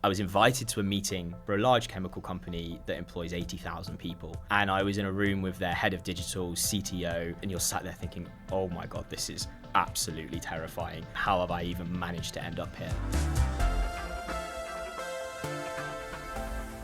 I was invited to a meeting for a large chemical company that employs 80,000 people. And I was in a room with their head of digital, CTO, and you're sat there thinking, oh my God, this is absolutely terrifying. How have I even managed to end up here?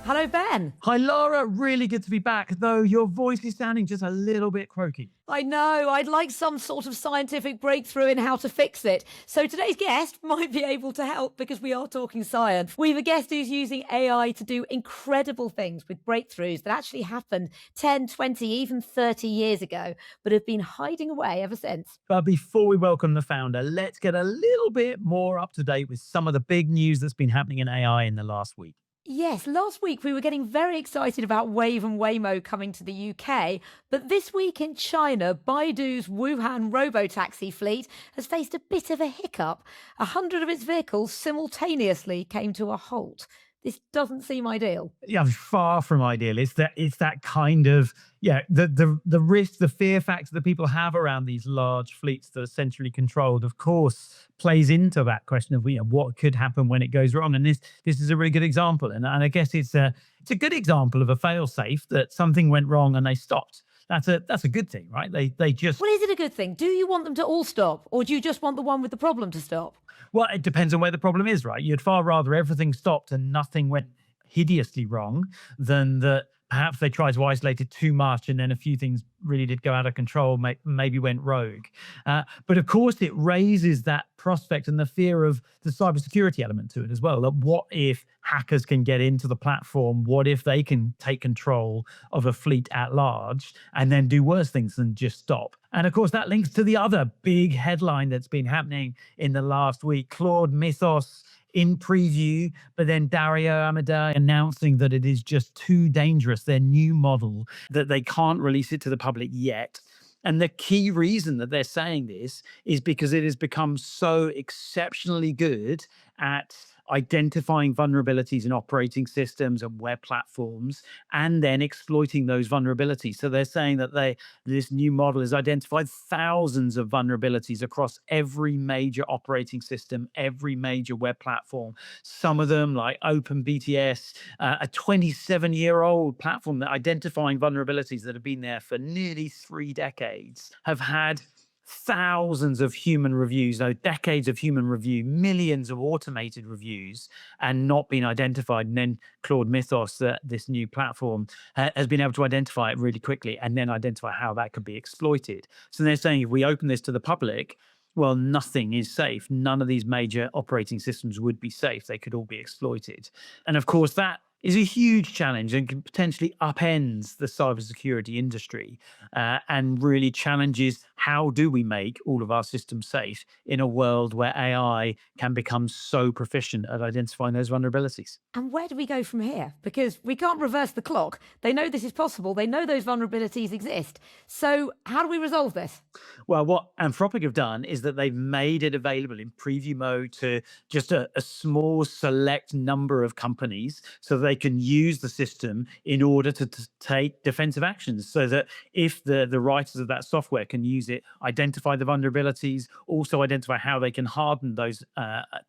Hello, Ben. Hi, Lara. Really good to be back, though your voice is sounding just a little bit croaky. I know, I'd like some sort of scientific breakthrough in how to fix it. So today's guest might be able to help because we are talking science. We have a guest who's using AI to do incredible things with breakthroughs that actually happened 10, 20, even 30 years ago, but have been hiding away ever since. But before we welcome the founder, let's get a little bit more up to date with some of the big news that's been happening in AI in the last week. Yes, last week we were getting very excited about Wave and Waymo coming to the UK, but this week in China, Baidu's Wuhan robo-taxi fleet has faced a bit of a hiccup. 100 of its vehicles simultaneously came to a halt. This doesn't seem ideal. Yeah, far from ideal. It's that kind of, the risk, the fear factor that people have around these large fleets that are centrally controlled, of course, plays into that question of what could happen when it goes wrong. And this is a really good example. And I guess it's a good example of a fail-safe that something went wrong and they stopped. That's a good thing, right? They just... Well, is it a good thing? Do you want them to all stop, or do you just want the one with the problem to stop? Well, it depends on where the problem is, right? You'd far rather everything stopped and nothing went hideously wrong than that perhaps they tried to isolate it too much and then a few things really did go out of control, maybe went rogue. But of course, it raises that prospect and the fear of the cybersecurity element to it as well. That what if hackers can get into the platform? What if they can take control of a fleet at large and then do worse things than just stop? And of course, that links to the other big headline that's been happening in the last week. Claude Mythos in preview, but then Dario Amodei announcing that it is just too dangerous, their new model, that they can't release it to the public yet. And the key reason that they're saying this is because it has become so exceptionally good at identifying vulnerabilities in operating systems and web platforms, and then exploiting those vulnerabilities. So they're saying that this new model has identified thousands of vulnerabilities across every major operating system, every major web platform. Some of them, like OpenBTS, a 27-year-old platform that identifying vulnerabilities that have been there for nearly 3 decades, have had thousands of human reviews, decades of human review, millions of automated reviews, and not been identified. And then Claude Mythos, this new platform, has been able to identify it really quickly and then identify how that could be exploited. So they're saying if we open this to the public, well, nothing is safe. None of these major operating systems would be safe. They could all be exploited. And of course, that is a huge challenge and can potentially upends the cybersecurity industry and really challenges how do we make all of our systems safe in a world where AI can become so proficient at identifying those vulnerabilities. And where do we go from here? Because we can't reverse the clock. They know this is possible. They know those vulnerabilities exist. So how do we resolve this? Well, what Anthropic have done is that they've made it available in preview mode to just a small select number of companies so they can use the system in order to take defensive actions, so that if the writers of that software can use it, identify the vulnerabilities, also identify how they can harden those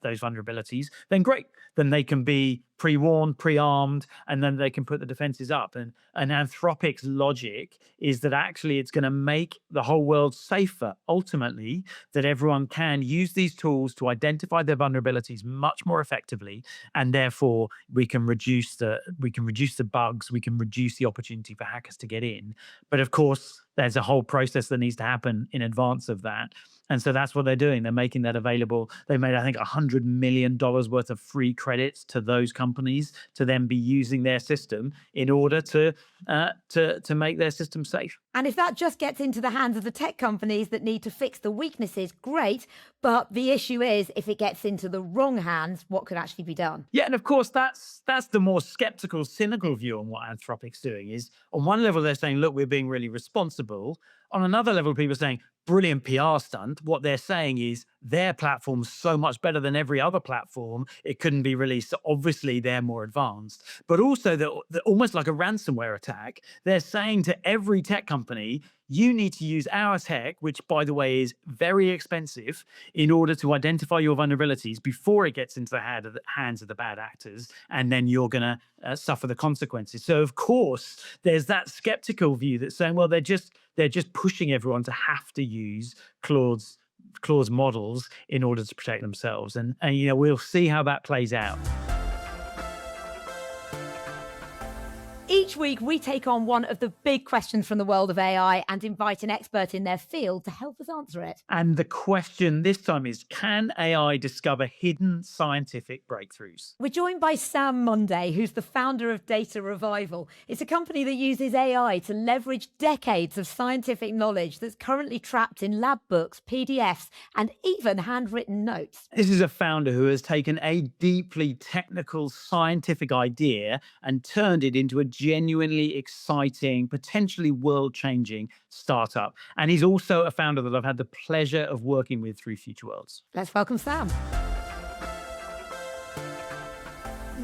vulnerabilities, then great. Then they can be pre-warned, pre-armed, and then they can put the defenses up. And Anthropic's logic is that actually it's going to make the whole world safer, ultimately, that everyone can use these tools to identify their vulnerabilities much more effectively, and therefore we can reduce the bugs, we can reduce the opportunity for hackers to get in. But of course, there's a whole process that needs to happen in advance of that. And so that's what they're doing. They're making that available. They made, I think, $100 million worth of free credits to those companies to then be using their system in order to make their system safe. And if that just gets into the hands of the tech companies that need to fix the weaknesses, great. But the issue is, if it gets into the wrong hands, what could actually be done? Yeah, and of course, that's the more skeptical, cynical view on what Anthropic's doing. Is on one level, they're saying, look, we're being really responsible. On another level, people are saying, brilliant PR stunt. What they're saying is their platform's so much better than every other platform, it couldn't be released. So obviously, they're more advanced. But also, that almost like a ransomware attack, they're saying to every tech company, you need to use our tech, which, by the way, is very expensive, in order to identify your vulnerabilities before it gets into the hands of the bad actors, and then you're going to suffer the consequences. So, of course, there's that skeptical view that's saying, well, they're just pushing everyone to have to use Claude's models in order to protect themselves. And we'll see how that plays out. Each week, we take on one of the big questions from the world of AI and invite an expert in their field to help us answer it. And the question this time is, can AI discover hidden scientific breakthroughs? We're joined by Sam Munday, who's the founder of Data Revival. It's a company that uses AI to leverage decades of scientific knowledge that's currently trapped in lab books, PDFs, and even handwritten notes. This is a founder who has taken a deeply technical scientific idea and turned it into a genuinely exciting, potentially world-changing startup. And he's also a founder that I've had the pleasure of working with through Future Worlds. Let's welcome Sam.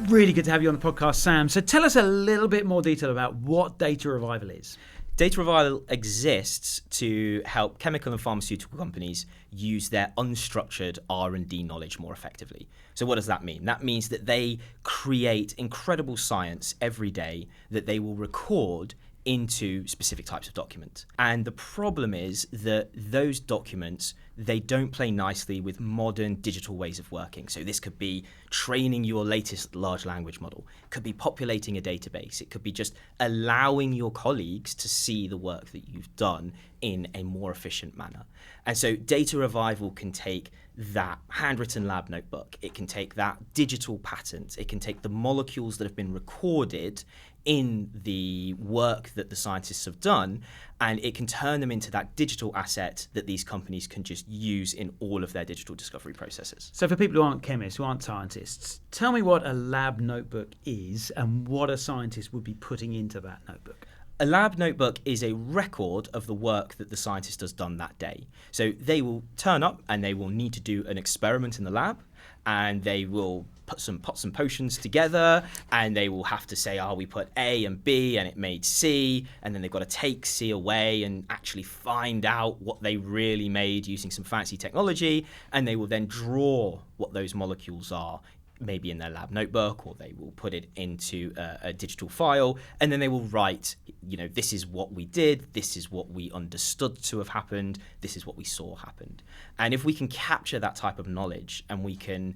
Really good to have you on the podcast, Sam. So tell us a little bit more detail about what Data Revival is. Data Revival exists to help chemical and pharmaceutical companies use their unstructured R&D knowledge more effectively. So what does that mean? That means that they create incredible science every day that they will record into specific types of document. And the problem is that those documents, they don't play nicely with modern digital ways of working. So this could be training your latest large language model. It could be populating a database. It could be just allowing your colleagues to see the work that you've done in a more efficient manner. And so Data Revival can take that handwritten lab notebook. It can take that digital patent. It can take the molecules that have been recorded in the work that the scientists have done, and it can turn them into that digital asset that these companies can just use in all of their digital discovery processes. So for people who aren't chemists, who aren't scientists, tell me what a lab notebook is and what a scientist would be putting into that notebook. A lab notebook is a record of the work that the scientist has done that day. So they will turn up and they will need to do an experiment in the lab, and they will put some pots and potions together, and they will have to say, we put A and B and it made C, and then they've got to take C away and actually find out what they really made using some fancy technology, and they will then draw what those molecules are, maybe in their lab notebook, or they will put it into a digital file, and then they will write, this is what we did, this is what we understood to have happened, this is what we saw happened. And if we can capture that type of knowledge and we can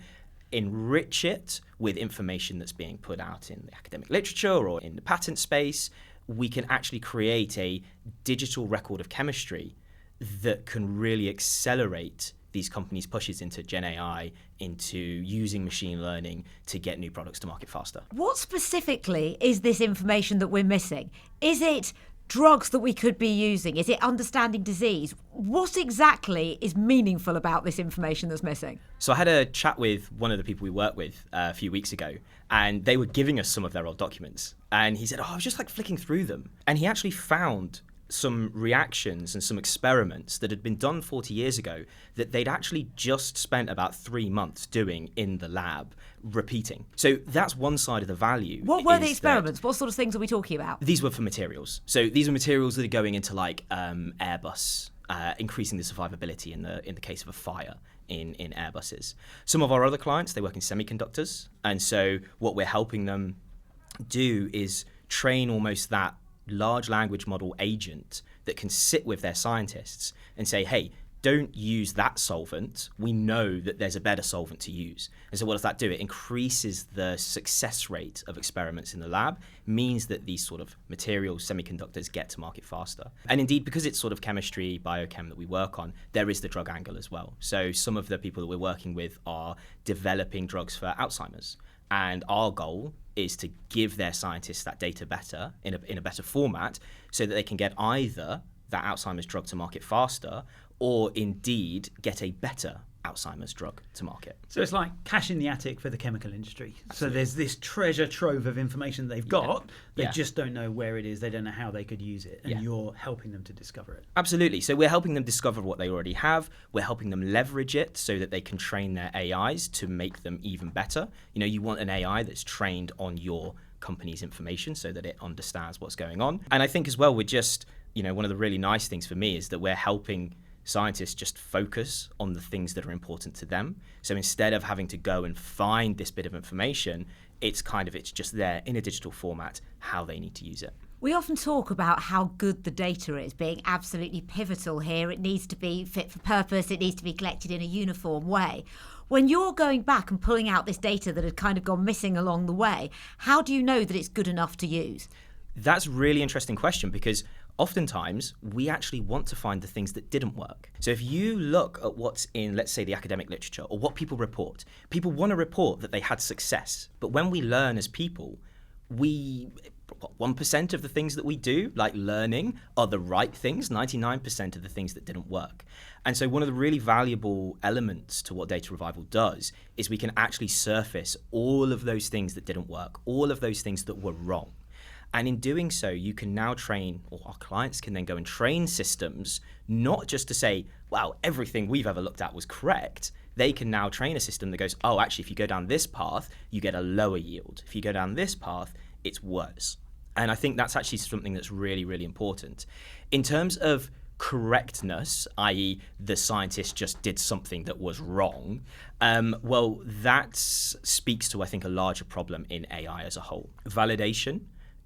enrich it with information that's being put out in the academic literature or in the patent space, we can actually create a digital record of chemistry that can really accelerate these companies' pushes into Gen AI, into using machine learning to get new products to market faster. What specifically is this information that we're missing? Is it drugs that we could be using? Is it understanding disease? What exactly is meaningful about this information that's missing? So I had a chat with one of the people we work with a few weeks ago, and they were giving us some of their old documents. And he said, I was just flicking through them. And he actually found some reactions and some experiments that had been done 40 years ago that they'd actually just spent about 3 months doing in the lab, repeating. So that's one side of the value. What were the experiments? What sort of things are we talking about? These were for materials. So these are materials that are going into Airbus, increasing the survivability in the case of a fire in Airbuses. Some of our other clients, they work in semiconductors. And so what we're helping them do is train almost that large language model agent that can sit with their scientists and say, hey, don't use that solvent. We know that there's a better solvent to use. And so what does that do? It increases the success rate of experiments in the lab, means that these sort of materials, semiconductors, get to market faster. And indeed, because it's sort of chemistry, biochem that we work on, there is the drug angle as well. So some of the people that we're working with are developing drugs for Alzheimer's. And our goal is to give their scientists that data better, in a better format, so that they can get either that Alzheimer's drug to market faster, or indeed get a better Alzheimer's drug to market. So it's like cash in the attic for the chemical industry. Absolutely. So there's this treasure trove of information they've got. They just don't know where it is. They don't know how they could use it. And you're helping them to discover it. Absolutely. So we're helping them discover what they already have. We're helping them leverage it so that they can train their AIs to make them even better. You want an AI that's trained on your company's information so that it understands what's going on. And I think as well, we're just one of the really nice things for me is that we're helping scientists just focus on the things that are important to them. So instead of having to go and find this bit of information, it's just there in a digital format, how they need to use it. We often talk about how good the data is, being absolutely pivotal here. It needs to be fit for purpose. It needs to be collected in a uniform way. When you're going back and pulling out this data that had kind of gone missing along the way, how do you know that it's good enough to use? That's a really interesting question, because oftentimes we actually want to find the things that didn't work. So if you look at what's in, let's say, the academic literature or what people report, people want to report that they had success. But when we learn as people, 1% of the things that we do, like learning, are the right things. 99% of the things that didn't work. And so one of the really valuable elements to what data revival does is we can actually surface all of those things that didn't work, all of those things that were wrong. And in doing so, you can now train, or our clients can then go and train systems, not just to say, wow, everything we've ever looked at was correct. They can now train a system that goes, oh, actually, if you go down this path, you get a lower yield. If you go down this path, it's worse. And I think that's actually something that's really, really important. In terms of correctness, i.e. the scientist just did something that was wrong, well, that speaks to, I think, a larger problem in AI as a whole. Validation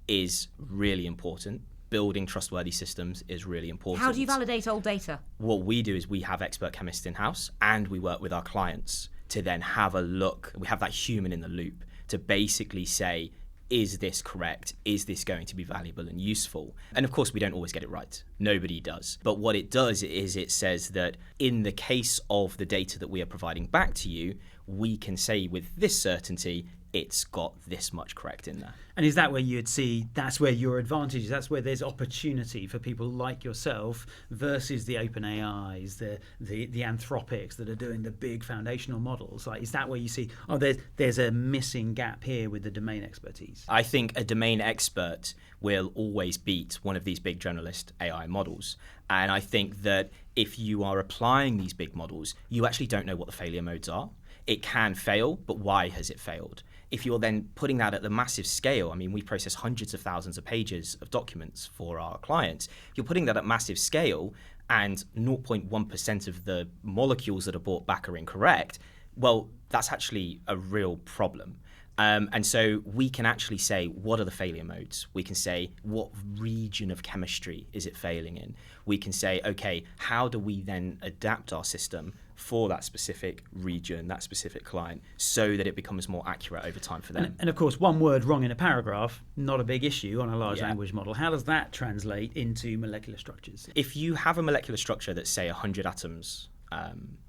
is really important. Building trustworthy systems is really important. How do you validate old data? What we do is we have expert chemists in-house, and we work with our clients to then have a look. We have that human in the loop to basically say, is this correct? Is this going to be valuable and useful? And of course, we don't always get it right. Nobody does. But what it does is it says that in the case of the data that we are providing back to you, we can say with this certainty, it's got this much correct in there. And is that where you'd see that's where your advantage is? That's where there's opportunity for people like yourself versus the open AIs, the Anthropics that are doing the big foundational models? Like, is that where you see, oh, there's a missing gap here with the domain expertise? I think a domain expert will always beat one of these big generalist AI models. And I think that if you are applying these big models, you actually don't know what the failure modes are. It can fail, but why has it failed? If you're then putting that at the massive scale, I mean, we process hundreds of thousands of pages of documents for our clients. If you're putting that at massive scale and 0.1% of the molecules that are brought back are incorrect, well, that's actually a real problem. And so we can actually say, what are the failure modes? We can say, what region of chemistry is it failing in? We can say, okay, how do we then adapt our system for that specific region, that specific client, so that it becomes more accurate over time for them? And of course, one word wrong in a paragraph, not a big issue on a large language model. How does that translate into molecular structures? If you have a molecular structure that's, say, 100 atoms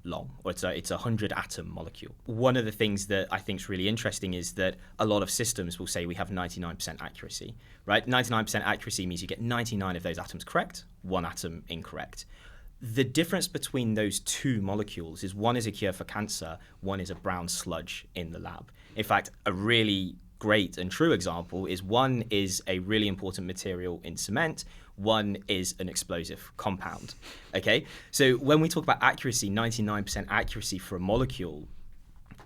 long, or it's a 100 atom molecule. One of the things that I think is really interesting is that a lot of systems will say we have 99% accuracy, right? 99% accuracy means you get 99 of those atoms correct, one atom incorrect. The difference between those two molecules is one is a cure for cancer, one is a brown sludge in the lab. In fact, a really great and true example is one is a really important material in cement, one is an explosive compound. Okay, so when we talk about accuracy, 99% accuracy for a molecule,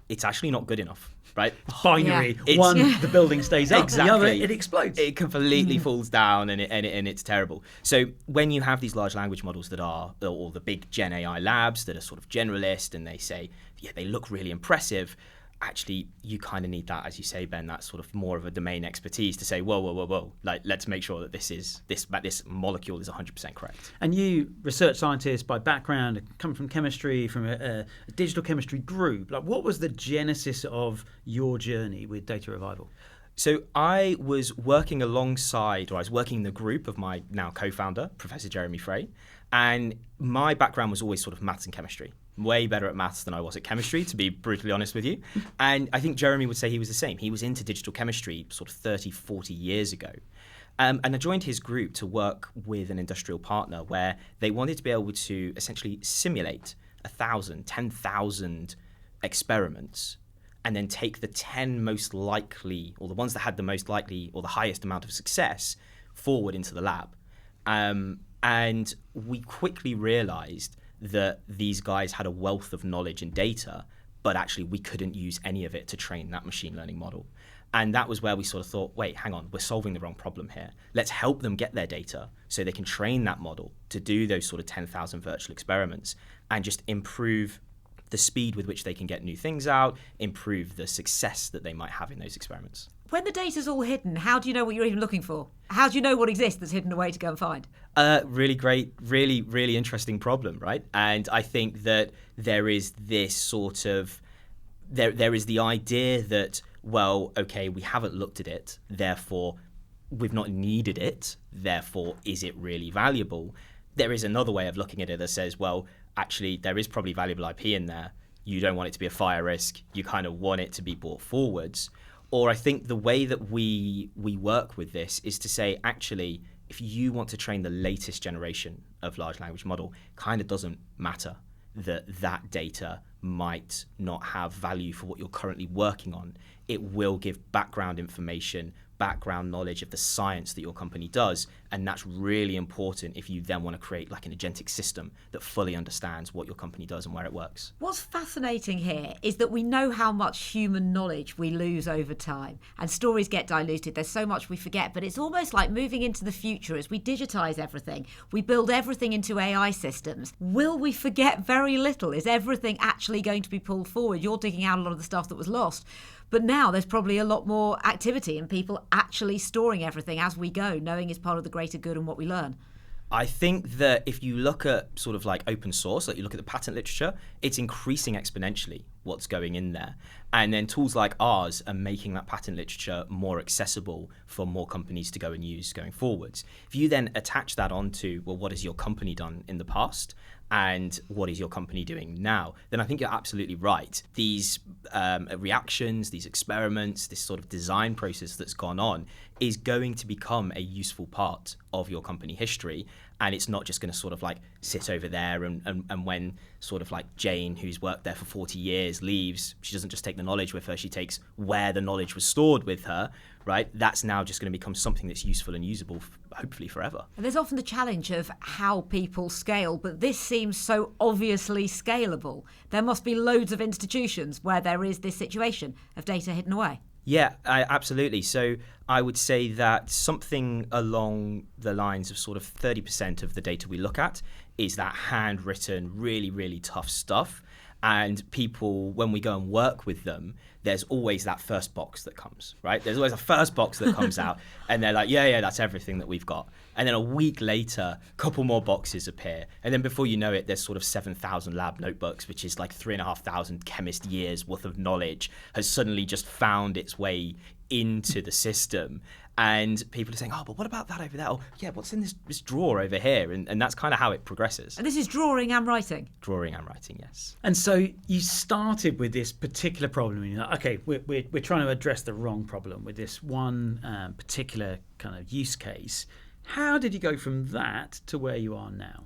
it's actually not good enough, right? Binary. One, the building stays up. Exactly. The other, it explodes. It completely falls down, and it's terrible. So when you have these large language models that are, or the big Gen AI labs that are sort of generalist, and they say, yeah, they look really impressive, actually, you kind of need that, as you say, Ben, that sort of more of a domain expertise to say, whoa, like, let's make sure that this molecule is 100% correct. And you, research scientist by background, come from chemistry, from a digital chemistry group. Like, what was the genesis of your journey with data revival? So I was working alongside, or I was working in the group of my now co-founder, Professor Jeremy Frey, and my background was always sort of maths and chemistry. Way better at maths than I was at chemistry, to be brutally honest with you. And I think Jeremy would say he was the same. He was into digital chemistry sort of 30, 40 years ago. And I joined his group to work with an industrial partner where they wanted to be able to essentially simulate 1,000, 10,000 experiments and then take the 10 most likely, or the ones that had the most likely or the highest amount of success forward into the lab. And we quickly realized that these guys had a wealth of knowledge and data, but actually we couldn't use any of it to train that machine learning model. And that was where we sort of thought, wait, hang on, we're solving the wrong problem here. Let's help them get their data so they can train that model to do those sort of 10,000 virtual experiments and just improve the speed with which they can get new things out, improve the success that they might have in those experiments. When the data's all hidden, how do you know what you're even looking for? How do you know what exists that's hidden away to go and find? Really great, really interesting problem, right? And I think that there is this sort of, there is the idea that, well, okay, we haven't looked at it, therefore we've not needed it, therefore is it really valuable? There is another way of looking at it that says, well, actually there is probably valuable IP in there. You don't want it to be a fire risk. You kind of want it to be brought forwards. Or I think the way that we work with this is to say, actually, if you want to train the latest generation of large language model, kind of doesn't matter that data might not have value for what you're currently working on. It will give background information, background knowledge of the science that your company does, and that's really important if you then want to create like an agentic system that fully understands what your company does and where it works. What's fascinating here is that we know how much human knowledge we lose over time, and stories get diluted. There's so much we forget, but it's almost like moving into the future as we digitize everything, we build everything into AI systems. Will we forget very little? Is everything actually going to be pulled forward? You're digging out a lot of the stuff that was lost. But now there's probably a lot more activity and people actually storing everything as we go, knowing it's part of the greater good and what we learn. I think that if you look at sort of like open source, like you look at the patent literature, it's increasing exponentially what's going in there. And then tools like ours are making that patent literature more accessible for more companies to go and use going forwards. If you then attach that onto, well, what has your company done in the past? And what is your company doing now? Then I think you're absolutely right. These reactions, these experiments, this sort of design process that's gone on is going to become a useful part of your company history. And it's not just going to sort of like sit over there and when sort of like Jane, who's worked there for 40 years, leaves, she doesn't just take the knowledge with her, she takes where the knowledge was stored with her, right? That's now just going to become something that's useful and usable, hopefully forever. And there's often the challenge of how people scale, but this seems so obviously scalable. There must be loads of institutions where there is this situation of data hidden away. Yeah, absolutely. So I would say that something along the lines of sort of 30% of the data we look at is that handwritten, really tough stuff. And people, when we go and work with them, there's always that first box that comes, right? There's always a first box that comes out and they're like, yeah, that's everything that we've got. And then a week later, a couple more boxes appear. And then before you know it, there's sort of 7,000 lab notebooks, which is like 3,500 chemist years worth of knowledge has suddenly just found its way into the system. And people are saying, oh, but what about that over there? Oh, yeah, what's in this drawer over here? And that's kind of how it progresses. And this is drawing and writing? Drawing and writing, yes. And so you started with this particular problem. And you're like, okay, we're trying to address the wrong problem with this one particular kind of use case. How did you go from that to where you are now?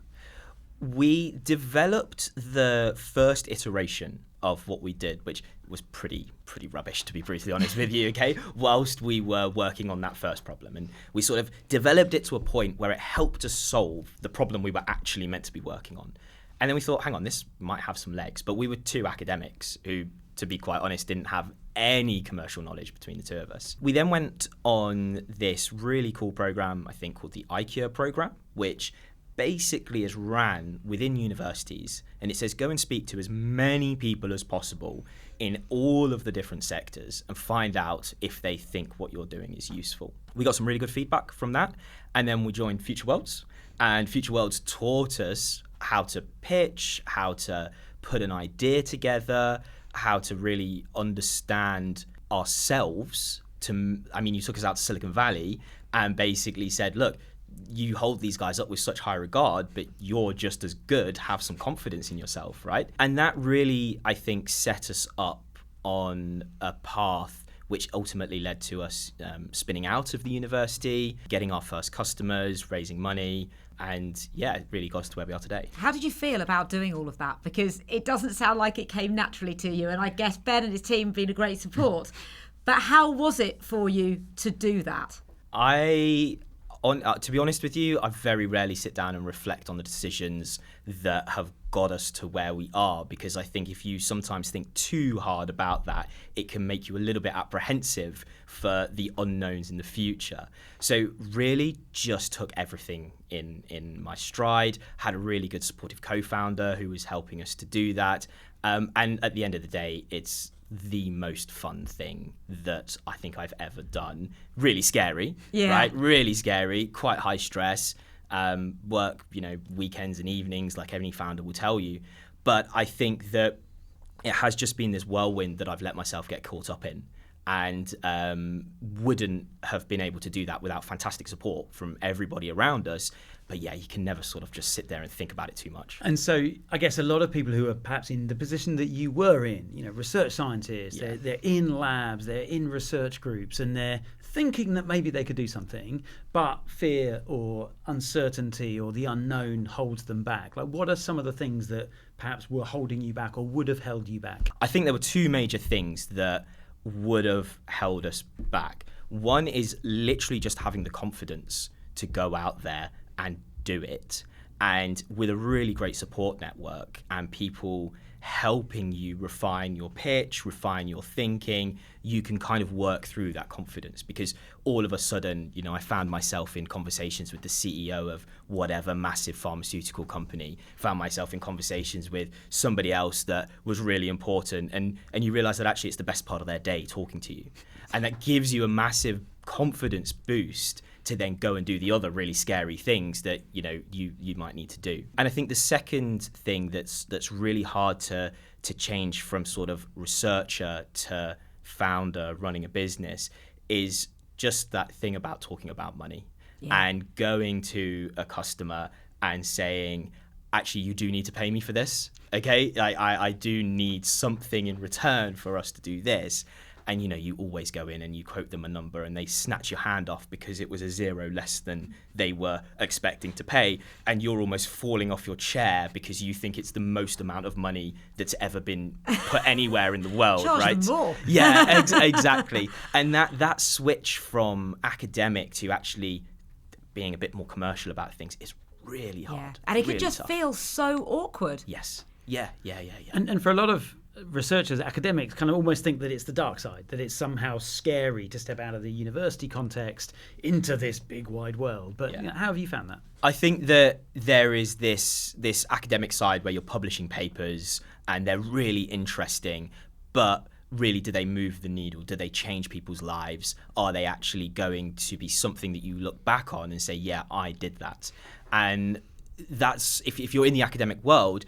We developed the first iteration of what we did, which was pretty rubbish, to be brutally honest with you, okay, whilst we were working on that first problem. And we sort of developed it to a point where it helped us solve the problem we were actually meant to be working on. And then we thought, hang on, this might have some legs. But we were two academics who, to be quite honest, didn't have any commercial knowledge between the two of us. We then went on this really cool program, I think called the ICURE program, which basically is ran within universities, and it says go and speak to as many people as possible in all of the different sectors and find out if they think what you're doing is useful. We got some really good feedback from that, and then we joined Future Worlds, and Future Worlds taught us how to pitch, how to put an idea together, how to really understand ourselves. You took us out to Silicon Valley and basically said, look, you hold these guys up with such high regard, but you're just as good. Have some confidence in yourself, right? And that really, I think, set us up on a path which ultimately led to us spinning out of the university, getting our first customers, raising money, and yeah, it really got us to where we are today. How did you feel about doing all of that? Because it doesn't sound like it came naturally to you, and I guess Ben and his team have been a great support. But how was it for you to do that? To be honest with you, I very rarely sit down and reflect on the decisions that have got us to where we are, because I think if you sometimes think too hard about that, it can make you a little bit apprehensive for the unknowns in the future. So really just took everything in my stride, had a really good supportive co-founder who was helping us to do that. And at the end of the day, it's the most fun thing that I think I've ever done. Really scary, right? Really scary, quite high stress. Work, weekends and evenings, like any founder will tell you. But I think that it has just been this whirlwind that I've let myself get caught up in, and wouldn't have been able to do that without fantastic support from everybody around us. But yeah, you can never sort of just sit there and think about it too much. And so I guess a lot of people who are perhaps in the position that you were in, research scientists, they're in labs, they're in research groups, and they're thinking that maybe they could do something, but fear or uncertainty or the unknown holds them back. Like, what are some of the things that perhaps were holding you back or would have held you back? I think there were two major things that would have held us back. One is literally just having the confidence to go out there and do it. And with a really great support network and people helping you refine your pitch, refine your thinking, you can kind of work through that confidence, because all of a sudden, I found myself in conversations with the CEO of whatever massive pharmaceutical company, found myself in conversations with somebody else that was really important, and you realize that actually it's the best part of their day talking to you. And that gives you a massive confidence boost to then go and do the other really scary things that you might need to do. And I think the second thing that's really hard to change from sort of researcher to founder running a business is just that thing about talking about money and going to a customer and saying, actually, you do need to pay me for this. Okay, I do need something in return for us to do this. And you always go in and you quote them a number and they snatch your hand off because it was a zero less than they were expecting to pay, and you're almost falling off your chair because you think it's the most amount of money that's ever been put anywhere in the world. Charge right? them more. Yeah, exactly. And that switch from academic to actually being a bit more commercial about things is really hard. And it really can just tough. feel so awkward. Yes. Yeah. And for a lot of researchers, academics kind of almost think that it's the dark side, that it's somehow scary to step out of the university context into this big wide world. But how have you found that? I think that there is this academic side where you're publishing papers and they're really interesting, but really, do they move the needle? Do they change people's lives? Are they actually going to be something that you look back on and say, yeah, I did that? And that's if you're in the academic world,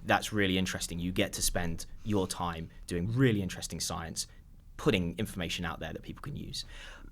that's really interesting. You get to spend your time doing really interesting science, putting information out there that people can use.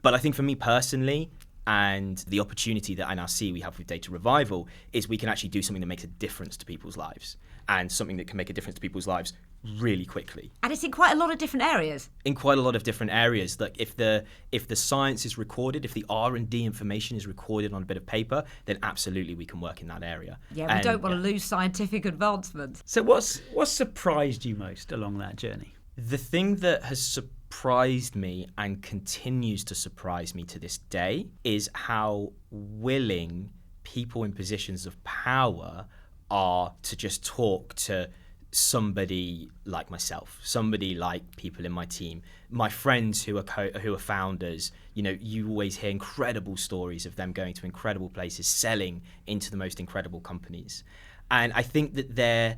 But I think for me personally, and the opportunity that I now see we have with Data Revival, is we can actually do something that makes a difference to people's lives, and something that can make a difference to people's lives really quickly. And it's in quite a lot of different areas. In quite a lot of different areas. Like if the science is recorded, if the R&D information is recorded on a bit of paper, then absolutely we can work in that area. Yeah, we don't want to lose scientific advancement. So what's surprised you most along that journey? The thing that has surprised me and continues to surprise me to this day is how willing people in positions of power are to just talk to somebody like myself, somebody like people in my team, my friends who are founders. You always hear incredible stories of them going to incredible places, selling into the most incredible companies. And I think that there,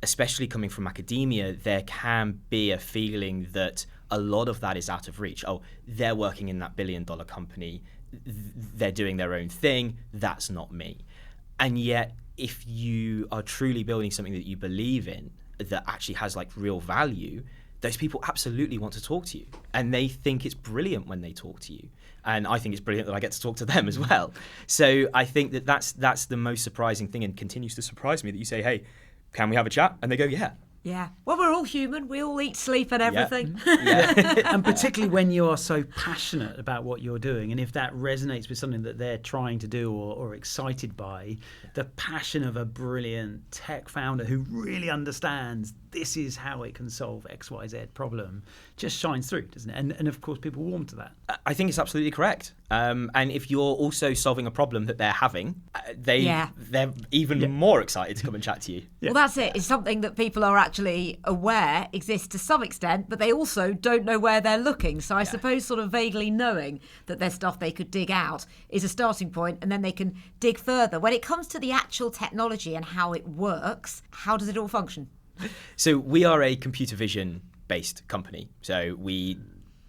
especially coming from academia, there can be a feeling that a lot of that is out of reach. Oh, they're working in that billion-dollar company, they're doing their own thing, that's not me. And yet, if you are truly building something that you believe in, that actually has like real value, those people absolutely want to talk to you, and they think it's brilliant when they talk to you. And I think it's brilliant that I get to talk to them as well. So I think that that's the most surprising thing, and continues to surprise me, that you say, hey, can we have a chat? And they go, yeah. Yeah. Well, we're all human. We all eat, sleep, and everything. And particularly when you are so passionate about what you're doing, and if that resonates with something that they're trying to do or excited by, the passion of a brilliant tech founder who really understands this is how it can solve XYZ problem just shines through, doesn't it? And of course, people warm to that. I think it's absolutely correct. And if you're also solving a problem that they're having, they're even more excited to come and chat to you. Well, that's it. It's something that people are actually aware exists to some extent, but they also don't know where they're looking. So I suppose sort of vaguely knowing that there's stuff they could dig out is a starting point, and then they can dig further. When it comes to the actual technology and how it works, how does it all function? So we are a computer vision based company. So we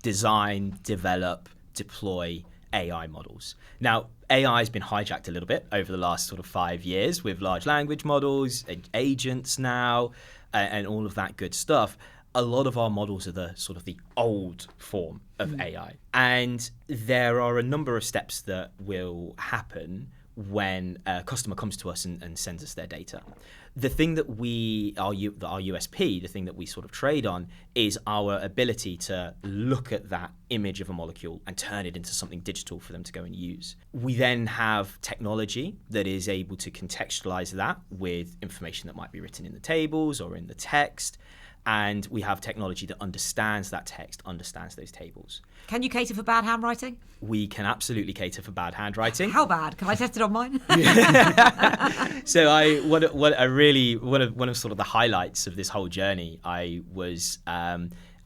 design, develop, deploy AI models. Now, AI has been hijacked a little bit over the last sort of 5 years with large language models, agents now, and all of that good stuff. A lot of our models are the sort of the old form of AI. And there are a number of steps that will happen when a customer comes to us and sends us their data. The thing that our USP, the thing that we sort of trade on, is our ability to look at that image of a molecule and turn it into something digital for them to go and use. We then have technology that is able to contextualize that with information that might be written in the tables or in the text. And we have technology that understands that text, understands those tables. Can you cater for bad handwriting? We can absolutely cater for bad handwriting. How bad? Can I test it on mine? So one of sort of the highlights of this whole journey, I was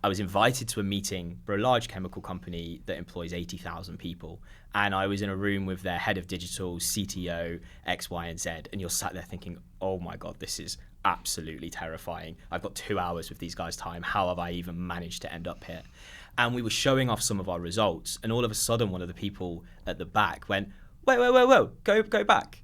invited to a meeting for a large chemical company that employs 80,000 people. And I was in a room with their head of digital, CTO, X, Y, and Z. And you're sat there thinking, oh my God, this is absolutely terrifying. I've got 2 hours with these guys' time. How have I even managed to end up here? And we were showing off some of our results. And all of a sudden, one of the people at the back went, whoa, go back.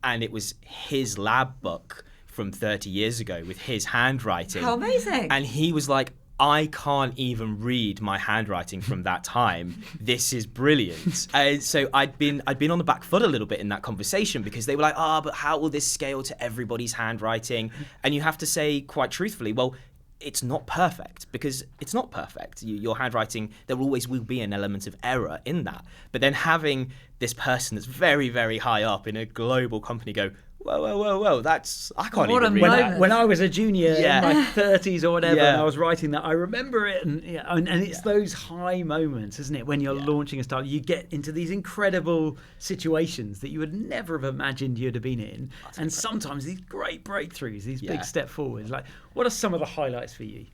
And it was his lab book from 30 years ago with his handwriting. How amazing. And he was like, I can't even read my handwriting from that time. This is brilliant. And so I'd been on the back foot a little bit in that conversation because they were like, but how will this scale to everybody's handwriting? And you have to say quite truthfully, well, it's not perfect because it's not perfect. Your handwriting, there always will be an element of error in that. But then having this person that's very, very high up in a global company go, whoa, I can't What even a read moment. that. When I was a junior in my 30s or whatever, Yeah. and I was writing that, I remember it, and it's those high moments, isn't it? When you're launching a startup, you get into these incredible situations that you would never have imagined you'd have been in, and sometimes these great breakthroughs, these big step forwards. Like, what are some of the highlights for you?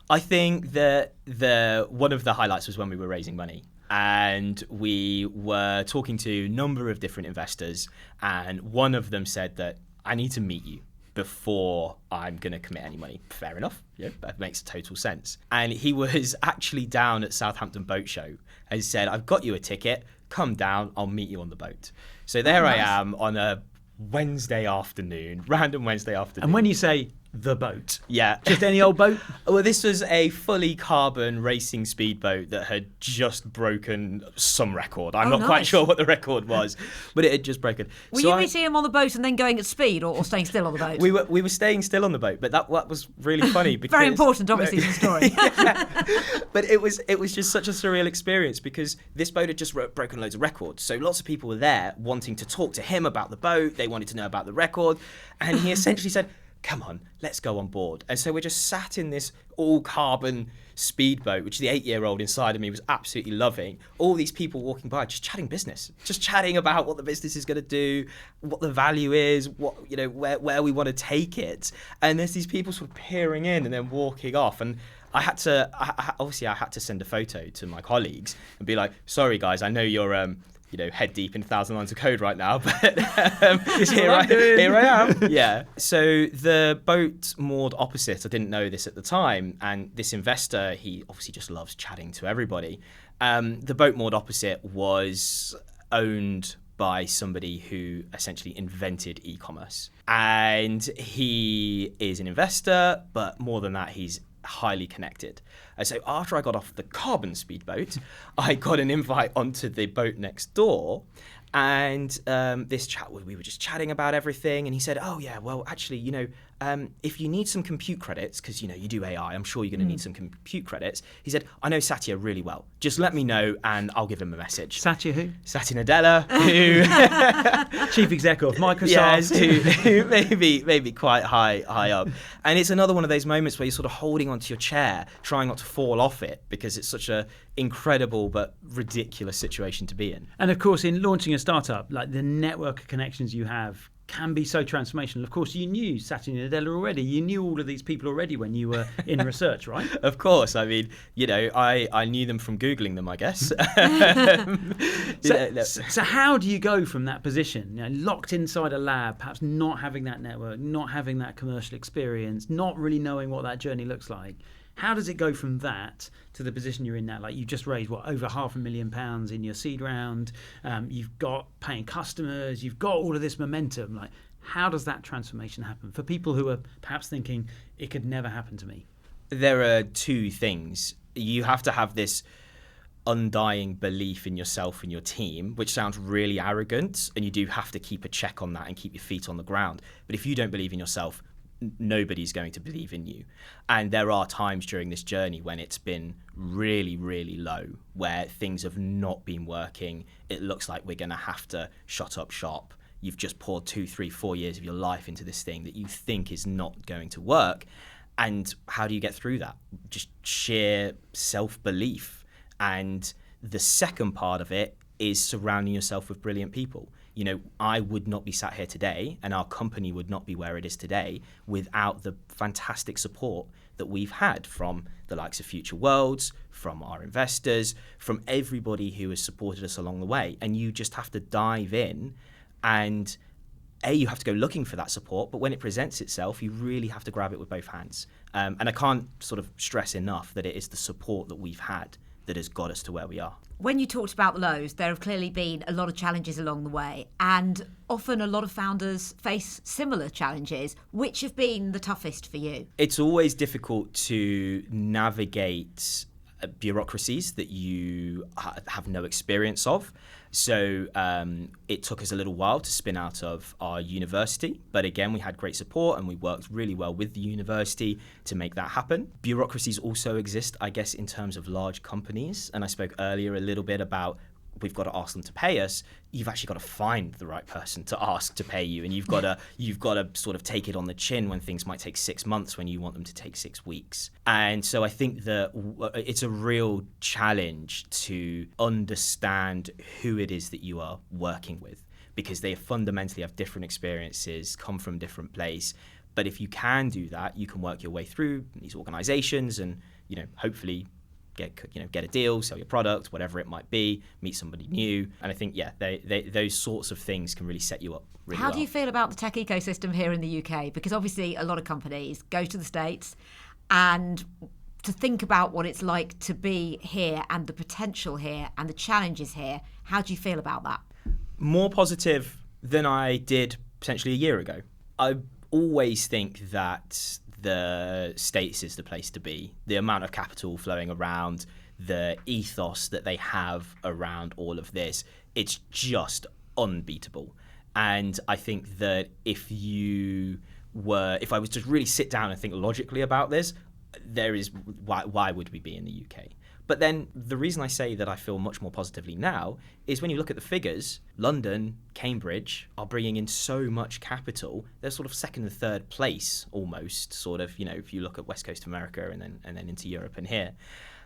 I think that one of the highlights was when we were raising money. And we were talking to a number of different investors, and one of them said that I need to meet you before I'm going to commit any money. Fair enough. Yeah, that makes total sense. And he was actually down at Southampton Boat Show and said, I've got you a ticket. Come down. I'll meet you on the boat. So there I am on a Wednesday afternoon, random Wednesday afternoon. And when you say the boat, yeah, just any old boat? Well, this was a fully carbon racing speedboat that had just broken some record. I'm not quite sure what the record was, but it had just broken. Were you meeting him on the boat and then going at speed, or staying still on the boat? We were staying still on the boat, but that was really funny because very important, obviously, to the story. But it was just such a surreal experience because this boat had just broken loads of records. So lots of people were there wanting to talk to him about the boat. They wanted to know about the record, and he essentially said, come on, let's go on board. And so we're just sat in this all-carbon speedboat, which the 8-year-old inside of me was absolutely loving. All these people walking by, just chatting business, just chatting about what the business is going to do, what the value is, what where we want to take it. And there's these people sort of peering in and then walking off. And I had to send a photo to my colleagues and be like, sorry guys, I know you're head deep in 1,000 lines of code right now, but here I am. Yeah. So the boat moored opposite, I didn't know this at the time, and this investor, he obviously just loves chatting to everybody. The boat moored opposite was owned by somebody who essentially invented e-commerce. And he is an investor, but more than that, he's highly connected. And so after I got off the carbon speedboat, I got an invite onto the boat next door, and this chat, we were just chatting about everything, and he said, oh yeah, well actually, if you need some compute credits, because, you do AI, I'm sure you're going to need some compute credits. He said, I know Satya really well. Just let me know and I'll give him a message. Satya who? Satya Nadella, who... Chief Exec of Microsoft. Yes, who maybe quite high up. And it's another one of those moments where you're sort of holding onto your chair, trying not to fall off it, because it's such a incredible but ridiculous situation to be in. And of course, in launching a startup, like the network of connections you have can be so transformational. Of course, you knew Satya Nadella already. You knew all of these people already when you were in research, right? Of course. I mean, I knew them from Googling them, I guess. So how do you go from that position, locked inside a lab, perhaps not having that network, not having that commercial experience, not really knowing what that journey looks like? How does it go from that to the position you're in now? Like, you've just raised, over £500,000 in your seed round. You've got paying customers. You've got all of this momentum. Like, how does that transformation happen for people who are perhaps thinking it could never happen to me? There are two things. You have to have this undying belief in yourself and your team, which sounds really arrogant, and you do have to keep a check on that and keep your feet on the ground. But if you don't believe in yourself, nobody's going to believe in you. And there are times during this journey when it's been really, really low, where things have not been working. It looks like we're going to have to shut up shop. You've just poured 2, 3, 4 years of your life into this thing that you think is not going to work. And how do you get through that? Just sheer self-belief. And the second part of it is surrounding yourself with brilliant people. I would not be sat here today, and our company would not be where it is today without the fantastic support that we've had from the likes of Future Worlds, from our investors, from everybody who has supported us along the way. And you just have to dive in, and you have to go looking for that support, but when it presents itself, you really have to grab it with both hands. And I can't sort of stress enough that it is the support that we've had that has got us to where we are. When you talked about the lows, there have clearly been a lot of challenges along the way, and often a lot of founders face similar challenges. Which have been the toughest for you? It's always difficult to navigate bureaucracies that you have no experience of. So it took us a little while to spin out of our university. But again, we had great support and we worked really well with the university to make that happen. Bureaucracies also exist, I guess, in terms of large companies. And I spoke earlier a little bit about we've got to ask them to pay us. You've actually got to find the right person to ask to pay you, and you've got to sort of take it on the chin when things might take 6 months when you want them to take 6 weeks. And so I think that it's a real challenge to understand who it is that you are working with, because they fundamentally have different experiences, come from different place. But if you can do that, you can work your way through these organizations and hopefully get a deal, sell your product, whatever it might be, meet somebody new. And I think, those sorts of things can really set you up really well. How do you feel about the tech ecosystem here in the UK? Because obviously a lot of companies go to the States, and to think about what it's like to be here and the potential here and the challenges here, how do you feel about that? More positive than I did potentially a year ago. I always think that the States is the place to be. The amount of capital flowing around, the ethos that they have around all of this, it's just unbeatable. And I think that if I was to really sit down and think logically about this, why would we be in the UK? But then the reason I say that I feel much more positively now is when you look at the figures, London, Cambridge are bringing in so much capital. They're sort of second and third place almost, sort of, if you look at West Coast America and then into Europe and here.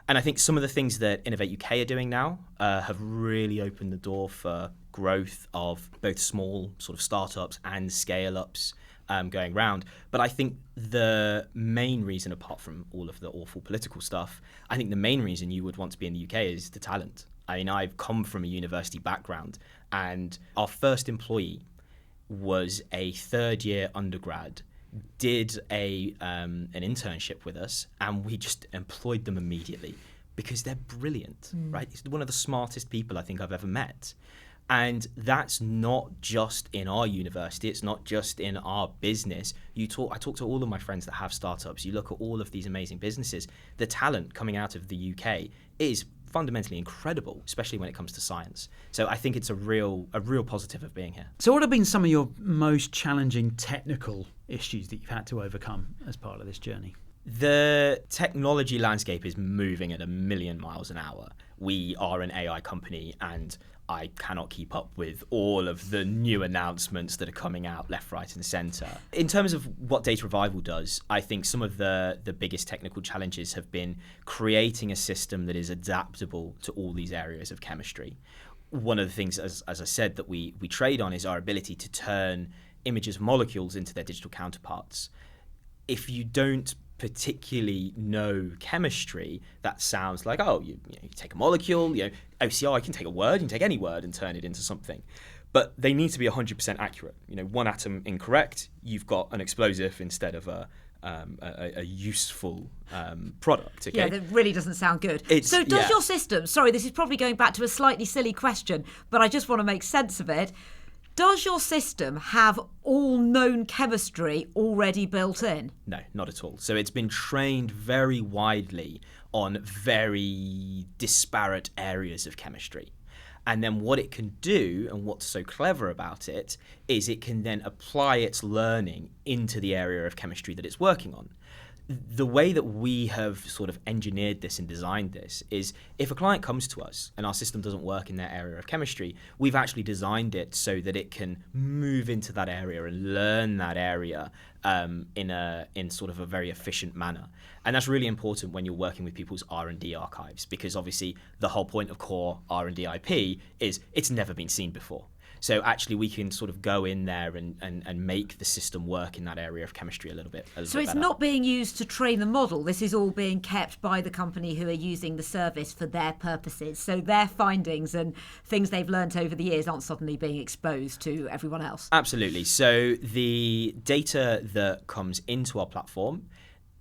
And I think some of the things that Innovate UK are doing now have really opened the door for growth of both small sort of startups and scale-ups going round. But I think the main reason, apart from all of the awful political stuff, I think the main reason you would want to be in the UK is the talent. I mean, I've come from a university background, and our first employee was a third-year undergrad, did an internship with us, and we just employed them immediately because they're brilliant, right? It's one of the smartest people I think I've ever met. And that's not just in our university, it's not just in our business. I talk to all of my friends that have startups, you look at all of these amazing businesses, the talent coming out of the UK is fundamentally incredible, especially when it comes to science. So I think it's a real positive of being here. So what have been some of your most challenging technical issues that you've had to overcome as part of this journey? The technology landscape is moving at 1,000,000 miles an hour. We are an AI company, and I cannot keep up with all of the new announcements that are coming out left, right, and centre. In terms of what data revival does, I think some of the biggest technical challenges have been creating a system that is adaptable to all these areas of chemistry. One of the things, as I said, that we trade on is our ability to turn images of molecules into their digital counterparts. If you don't particularly know chemistry, that sounds like, oh, you take a molecule, OCR, you can take a word, you can take any word and turn it into something. But they need to be 100% accurate. One atom incorrect, you've got an explosive instead of a useful product. Okay? Yeah, that really doesn't sound good. So does your system, sorry, this is probably going back to a slightly silly question, but I just want to make sense of it. Does your system have all known chemistry already built in? No, not at all. So it's been trained very widely on very disparate areas of chemistry. And then what it can do, and what's so clever about it, is it can then apply its learning into the area of chemistry that it's working on. The way that we have sort of engineered this and designed this is if a client comes to us and our system doesn't work in their area of chemistry, we've actually designed it so that it can move into that area and learn that area in sort of a very efficient manner. And that's really important when you're working with people's R&D archives, because obviously the whole point of core R&D IP is it's never been seen before. So actually we can sort of go in there and make the system work in that area of chemistry a little bit So it's better. not being used to train the model. This is all being kept by the company who are using the service for their purposes. So their findings and things they've learnt over the years aren't suddenly being exposed to everyone else. Absolutely. So the data that comes into our platform,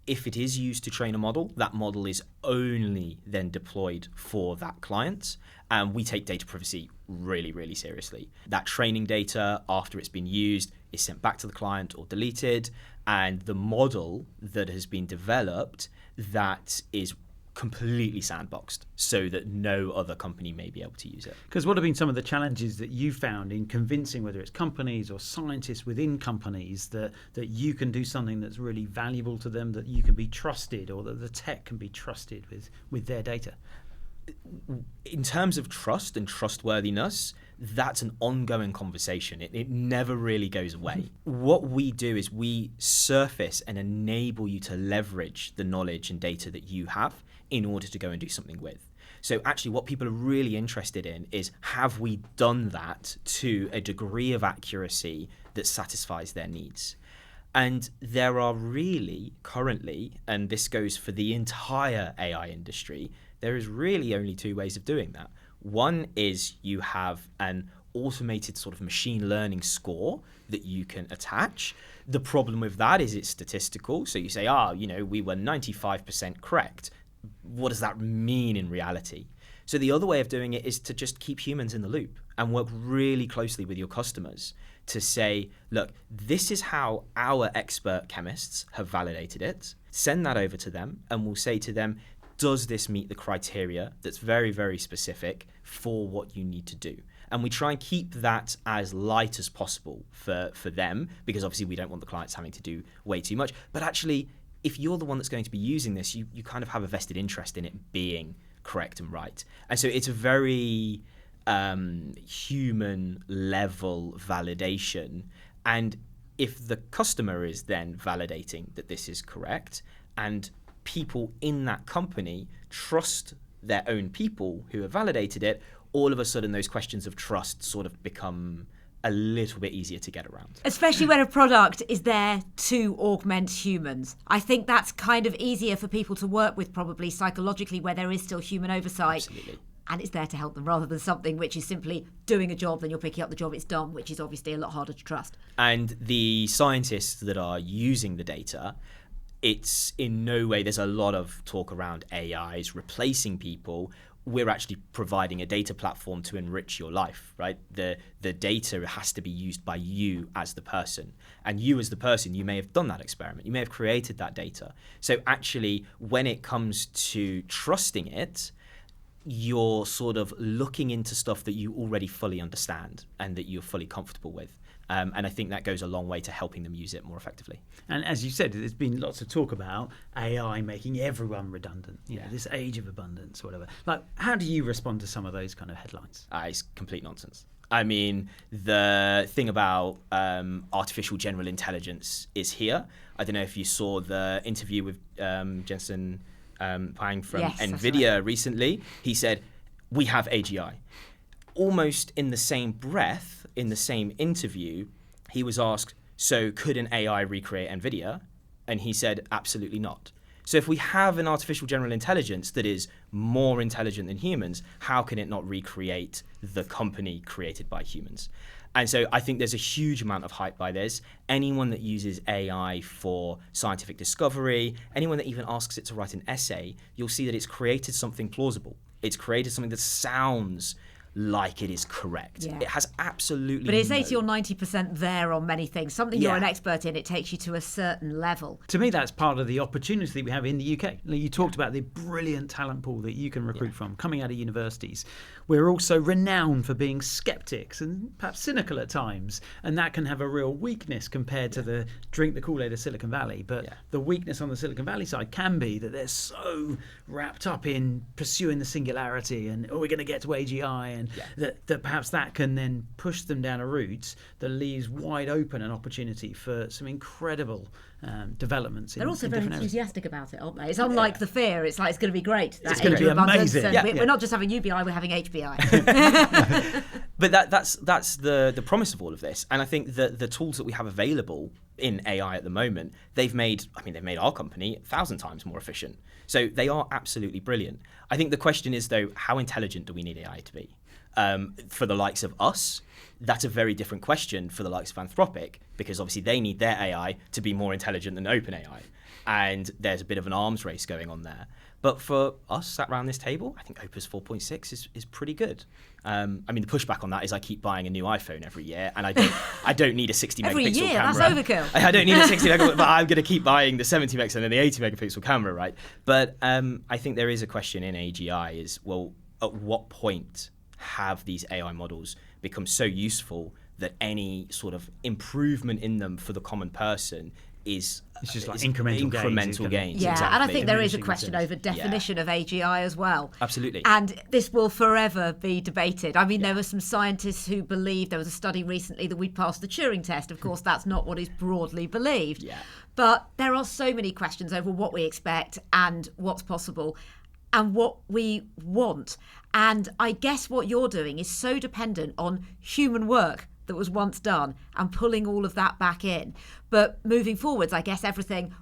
if it is used to train a model, that model is only then deployed for that client. And we take data privacy really, really seriously. That training data, after it's been used, is sent back to the client or deleted. And the model that has been developed, that is completely sandboxed so that no other company may be able to use it. Because what have been some of the challenges that you found in convincing, whether it's companies or scientists within companies, that you can do something that's really valuable to them, that you can be trusted, or that the tech can be trusted with their data? In terms of trust and trustworthiness, that's an ongoing conversation. It never really goes away. What we do is we surface and enable you to leverage the knowledge and data that you have in order to go and do something with. So actually what people are really interested in is, have we done that to a degree of accuracy that satisfies their needs? And there are really currently, and this goes for the entire AI industry, there is really only two ways of doing that. One is you have an automated sort of machine learning score that you can attach. The problem with that is it's statistical. So you say, we were 95% correct. What does that mean in reality? So the other way of doing it is to just keep humans in the loop and work really closely with your customers to say, look, this is how our expert chemists have validated it. Send that over to them and we'll say to them, does this meet the criteria that's very, very specific for what you need to do? And we try and keep that as light as possible for them, because obviously we don't want the clients having to do way too much. But actually, if you're the one that's going to be using this, you kind of have a vested interest in it being correct and right. And so it's a very human level validation. And if the customer is then validating that this is correct, and people in that company trust their own people who have validated it, all of a sudden those questions of trust sort of become a little bit easier to get around. Especially when a product is there to augment humans. I think that's kind of easier for people to work with, probably psychologically, where there is still human oversight. Absolutely. And it's there to help them, rather than something which is simply doing a job, then you're picking up the job, it's done, which is obviously a lot harder to trust. And the scientists that are using the data, it's in no way, there's a lot of talk around AIs replacing people. We're actually providing a data platform to enrich your life, right? The data has to be used by you as the person. And you as the person, you may have done that experiment. You may have created that data. So actually, when it comes to trusting it, you're sort of looking into stuff that you already fully understand and that you're fully comfortable with. And I think that goes a long way to helping them use it more effectively. And as you said, there's been lots of talk about AI making everyone redundant, you know, this age of abundance or whatever. Like, how do you respond to some of those kind of headlines? It's complete nonsense. I mean, the thing about artificial general intelligence is here. I don't know if you saw the interview with Jensen Huang from NVIDIA recently. He said, we have AGI. Almost in the same breath, in the same interview, he was asked, so could an AI recreate NVIDIA? And he said, absolutely not. So if we have an artificial general intelligence that is more intelligent than humans, how can it not recreate the company created by humans? And so I think there's a huge amount of hype by this. Anyone that uses AI for scientific discovery, anyone that even asks it to write an essay, you'll see that it's created something plausible. It's created something that sounds like it is correct. Yeah. It has absolutely But it's no... 80 or 90% there on many things. Something you're an expert in, it takes you to a certain level. To me, that's part of the opportunity we have in the UK. You talked about the brilliant talent pool that you can recruit from coming out of universities. We're also renowned for being skeptics and perhaps cynical at times, and that can have a real weakness compared to the drink the Kool-Aid of Silicon Valley. But the weakness on the Silicon Valley side can be that they're so wrapped up in pursuing the singularity and, we're going to get to AGI, and that perhaps that can then push them down a route that leaves wide open an opportunity for some incredible developments. They're also in very different areas. enthusiastic about it, aren't they? It's unlike the fear. It's like, it's going to be great. It's going to be amazing. We're not just having UBI, we're having HBI. But that's the promise of all of this. And I think that the tools that we have available in AI at the moment, they've made our company 1,000 times more efficient. So they are absolutely brilliant. I think the question is, though, how intelligent do we need AI to be? For the likes of us, that's a very different question for the likes of Anthropic, because obviously they need their AI to be more intelligent than OpenAI. And there's a bit of an arms race going on there. But for us sat around this table, I think Opus 4.6 is pretty good. I mean, the pushback on that is I keep buying a new iPhone every year, and I don't need a 60 megapixel every year, camera. that's overkill. I don't need a 60 megapixel, but I'm going to keep buying the 70 megapixel and then the 80 megapixel camera, right? But I think there is a question in AGI is, well, at what point have these AI models become so useful that any sort of improvement in them for the common person is it's just like incremental gains. Yeah, exactly. and I think there is a question over definition of AGI as well. Absolutely. And this will forever be debated. I mean, there were some scientists who believed, there was a study recently that we'd passed the Turing test. Of course, that's not what is broadly believed. Yeah. But there are so many questions over what we expect and what's possible and what we want. And I guess what you're doing is so dependent on human work that was once done and pulling all of that back in. But moving forwards, I guess everything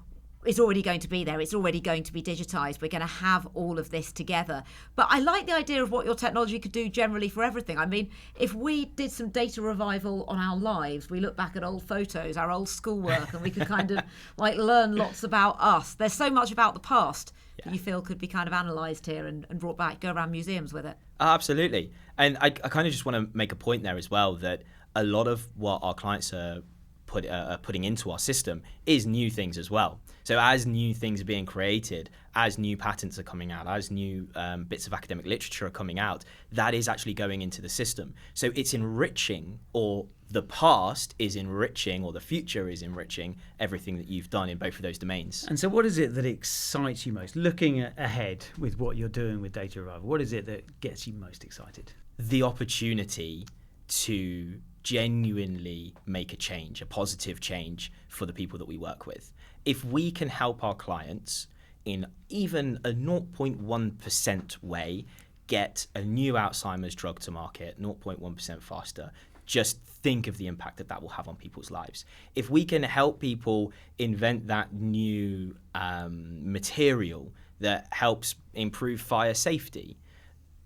is already going to be there. It's already going to be digitised. We're going to have all of this together. But I like the idea of what your technology could do generally for everything. I mean, if we did some data revival on our lives, we look back at old photos, our old schoolwork, and we could kind of like learn lots about us. There's so much about the past that you feel could be kind of analysed here and brought back, go around museums with it. Absolutely. And I kind of just want to make a point there as well, that a lot of what our clients are putting into our system is new things as well. So as new things are being created, as new patents are coming out, as new bits of academic literature are coming out, that is actually going into the system. So it's enriching, or the past is enriching, or the future is enriching everything that you've done in both of those domains. And so what is it that excites you most? Looking ahead with what you're doing with data revival, what is it that gets you most excited? The opportunity to genuinely make a change, a positive change for the people that we work with. If we can help our clients in even a 0.1% way get a new Alzheimer's drug to market 0.1% faster, just think of the impact that that will have on people's lives. If we can help people invent that new material that helps improve fire safety,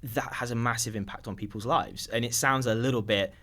that has a massive impact on people's lives. And it sounds a little bit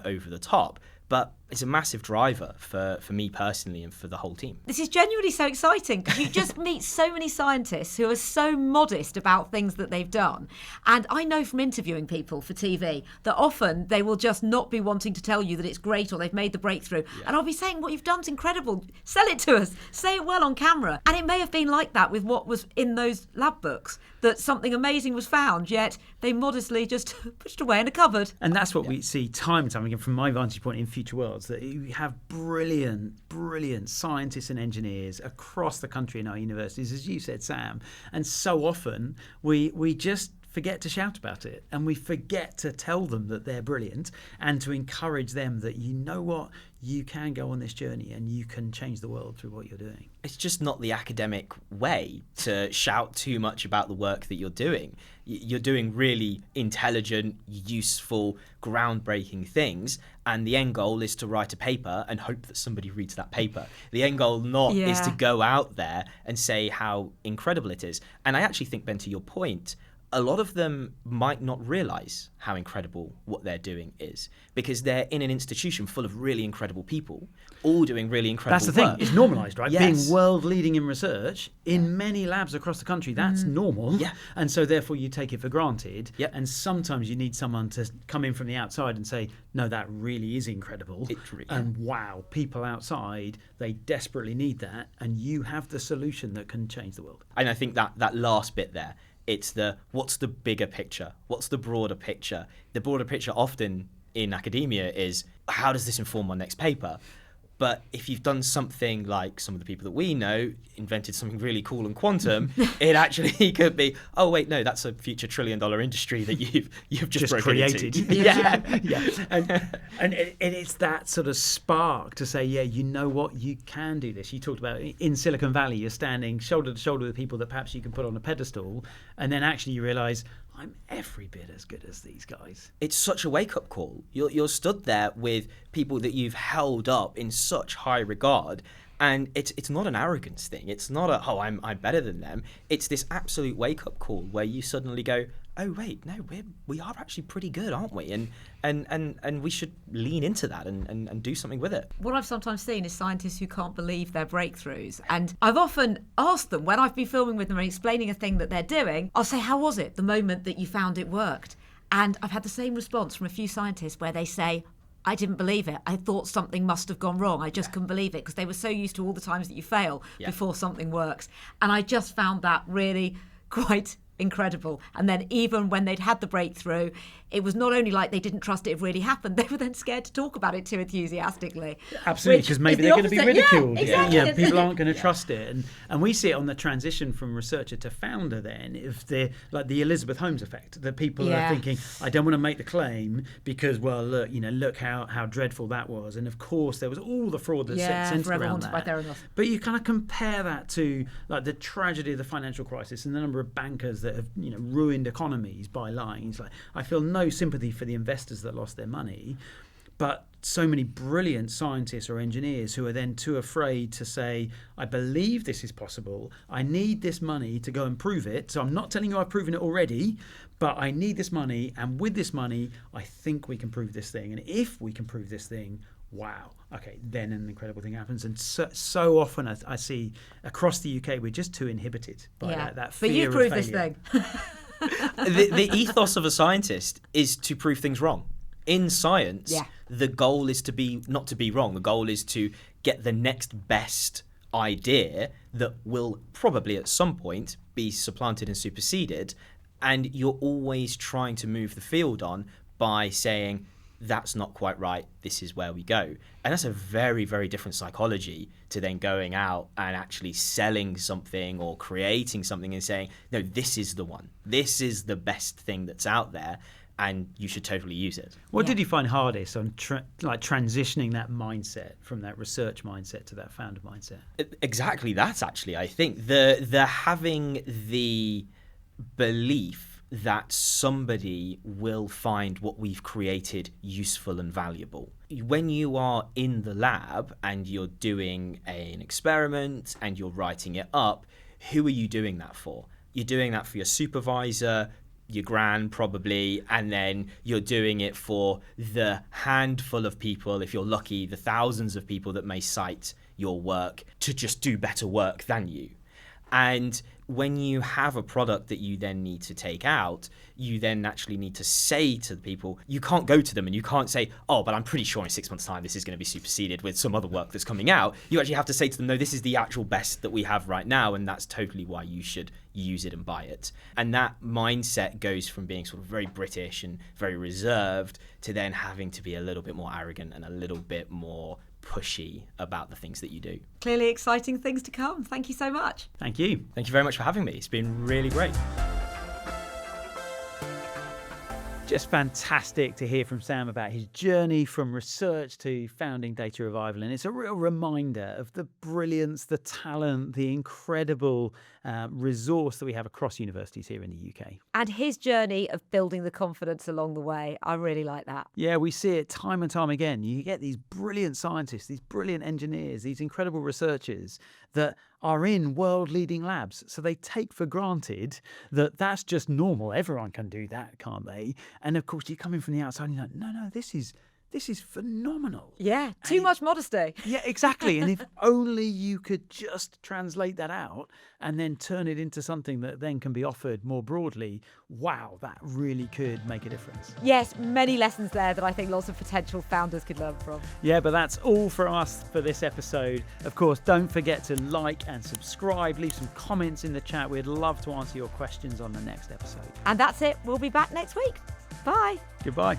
over the top, but it's a massive driver for me personally and for the whole team. This is genuinely so exciting because you just meet so many scientists who are so modest about things that they've done. And I know from interviewing people for TV that often they will just not be wanting to tell you that it's great or they've made the breakthrough. Yeah. And I'll be saying, what you've done's incredible. Sell it to us. Say it well on camera. And it may have been like that with what was in those lab books, that something amazing was found, yet they modestly just pushed away in a cupboard. And that's what we see time and time again from my vantage point in future worlds, that you have brilliant scientists and engineers across the country in our universities, as you said, Sam. And so often we just forget to shout about it, and we forget to tell them that they're brilliant and to encourage them that, you know what, you can go on this journey and you can change the world through what you're doing. It's just not the academic way to shout too much about the work that you're doing. You're doing really intelligent, useful, groundbreaking things, and the end goal is to write a paper and hope that somebody reads that paper. The end goal is to go out there and say how incredible it is. And I actually think, Ben, to your point, a lot of them might not realize how incredible what they're doing is, because they're in an institution full of really incredible people, all doing really incredible work. That's the thing. It's normalized, right? Yes. Being world leading in research in many labs across the country, that's normal. Yeah. And so therefore you take it for granted. Yeah. And sometimes you need someone to come in from the outside and say, no, that really is incredible. And wow, people outside, they desperately need that. And you have the solution that can change the world. And I think that last bit there, it's what's the bigger picture? What's the broader picture? The broader picture often in academia is, how does this inform my next paper? But if you've done something like some of the people that we know, invented something really cool in quantum, it actually could be, oh wait, no, that's a future $1 trillion industry that you've just created. Into. Yeah. And it's that sort of spark to say, yeah, you know what, you can do this. You talked about in Silicon Valley, you're standing shoulder to shoulder with people that perhaps you can put on a pedestal, and then actually you realise, I'm every bit as good as these guys. It's such a wake-up call. You're stood there with people that you've held up in such high regard, and it's not an arrogance thing. It's not I'm better than them. It's this absolute wake-up call where you suddenly go, oh wait, no, we are actually pretty good, aren't we? And we should lean into that and do something with it. What I've sometimes seen is scientists who can't believe their breakthroughs. And I've often asked them, when I've been filming with them and explaining a thing that they're doing, I'll say, how was it the moment that you found it worked? And I've had the same response from a few scientists where they say, I didn't believe it. I thought something must have gone wrong. I just couldn't believe it, because they were so used to all the times that you fail before something works. And I just found that really quite incredible. And then even when they'd had the breakthrough, it was not only like they didn't trust it had really happened, they were then scared to talk about it too enthusiastically. Absolutely, because maybe they're going to be ridiculed. Yeah, exactly. Yeah, people aren't going to trust it. And we see it on the transition from researcher to founder then, if they're like the Elizabeth Holmes effect, that people are thinking, I don't want to make the claim because, well, look how dreadful that was. And of course, there was all the fraud that's centered around that. But you kind of compare that to like the tragedy of the financial crisis and the number of bankers that have ruined economies by lying. It's like, I feel no sympathy for the investors that lost their money, but so many brilliant scientists or engineers who are then too afraid to say, I believe this is possible, I need this money to go and prove it, so I'm not telling you I've proven it already, but I need this money, and with this money I think we can prove this thing, and if we can prove this thing, wow, okay, then an incredible thing happens. And so often I see across the UK we're just too inhibited by that fear. But you proved this thing. The ethos of a scientist is to prove things wrong. In science, the goal is not to be wrong. The goal is to get the next best idea that will probably at some point be supplanted and superseded. And you're always trying to move the field on by saying, that's not quite right, this is where we go. And that's a very, very different psychology to then going out and actually selling something or creating something and saying, no, this is the one. This is the best thing that's out there, and you should totally use it. What did you find hardest on transitioning that mindset from that research mindset to that founder mindset? Exactly that, actually. I think the having the belief that somebody will find what we've created useful and valuable. When you are in the lab and you're doing an experiment and you're writing it up, who are you doing that for? You're doing that for your supervisor, your gran probably, and then you're doing it for the handful of people, if you're lucky, the thousands of people that may cite your work to just do better work than you. And when you have a product that you then need to take out, you then naturally need to say to the people, you can't go to them and you can't say, oh, but I'm pretty sure in 6 months' time this is going to be superseded with some other work that's coming out. You actually have to say to them, no, this is the actual best that we have right now, and that's totally why you should use it and buy it. And that mindset goes from being sort of very British and very reserved to then having to be a little bit more arrogant and a little bit more pushy about the things that you do. Clearly exciting things to come. Thank you so much. Thank you. Thank you very much for having me. It's been really great. Just fantastic to hear from Sam about his journey from research to founding Data Revival. And it's a real reminder of the brilliance, the talent, the incredible resource that we have across universities here in the UK. And his journey of building the confidence along the way. I really like that. Yeah, we see it time and time again. You get these brilliant scientists, these brilliant engineers, these incredible researchers that are in world-leading labs. So they take for granted that that's just normal. Everyone can do that, can't they? And of course, you come in from the outside and you're like, no, this is phenomenal. Yeah, too much modesty. Yeah, exactly. And if only you could just translate that out and then turn it into something that then can be offered more broadly, wow, that really could make a difference. Yes, many lessons there that I think lots of potential founders could learn from. Yeah, but that's all from us for this episode. Of course, don't forget to like and subscribe, leave some comments in the chat. We'd love to answer your questions on the next episode. And that's it. We'll be back next week. Bye. Goodbye.